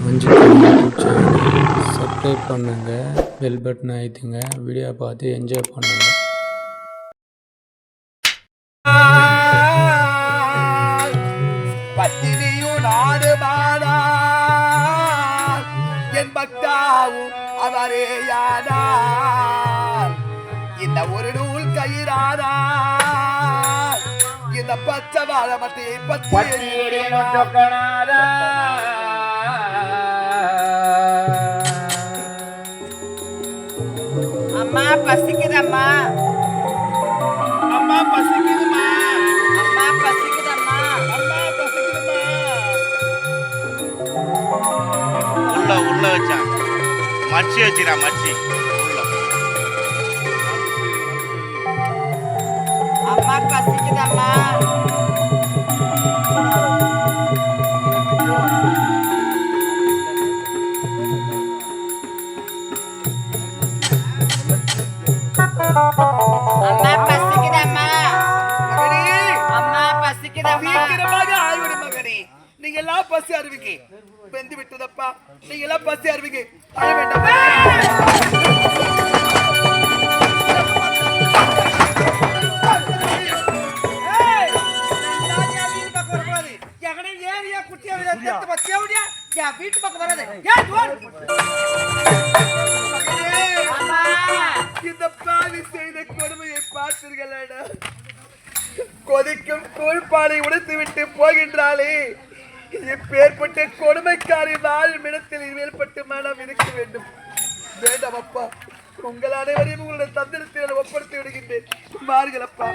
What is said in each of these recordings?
மஞ்சுக்கணி YouTube சேனலை subscribe பண்ணுங்கள், bell button அழுத்துங்க. வீடியோ பார்த்து என்ஜாய் பண்ணுங்கள். பத்தினியும் நாடு மாறார் என் பக்தாவும் அவரேயானார். இந்த ஒரு நூல் கயிறானார் இந்த பச்சை வாழ மட்டையை பத்தி அம்மா பசிக்குதம்மா, அம்மா பசிக்குதுமா, அம்மா பசிக்குதம்மா, அம்மா பசிக்குதுமா. உள்ள வச்சா மச்சி வச்சிரா மச்சி உள்ள. அம்மா பசிக்குதம்மா. அம்மா பசிக்குதம்மா, மகனே, அம்மா பசிக்குதம்மா. சீக்கிரமாக ஆய்விடு மகனே. நீங்க எல்லாம் பசி அறிவிங்க. வெந்து விட்டதப்பா, நீங்க எல்லாம் பசி அறிவிங்க. அழ வேண்டாம். வீட்டு பக்கம் வராது. இந்த பாவி செய்த கொடுமையை பார்த்தீர்களா? கொதிக்கும் கூழ்பாலை உடைத்து விட்டு போகின்றாளே. இப்பேற்பட்ட கொடுமைக்காரி வாழும் இடத்தில் மேல்பட்டு மனம் இருக்க வேண்டும். வேண்டாம் அப்பா, உங்கள் அனைவரையும் உங்களுடைய தந்திரத்தில் ஒப்படைத்து விடுகின்றேன். மாறுகள் அப்பா.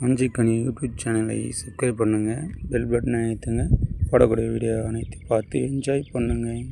மஞ்சுக்கணி யூடியூப் சேனலை சப்ஸ்கிரைப் பண்ணுங்கள், பெல் பட்டனை அழுத்துங்க. போடக்கூடிய வீடியோ அனைத்து பார்த்து என்ஜாய் பண்ணுங்கள்.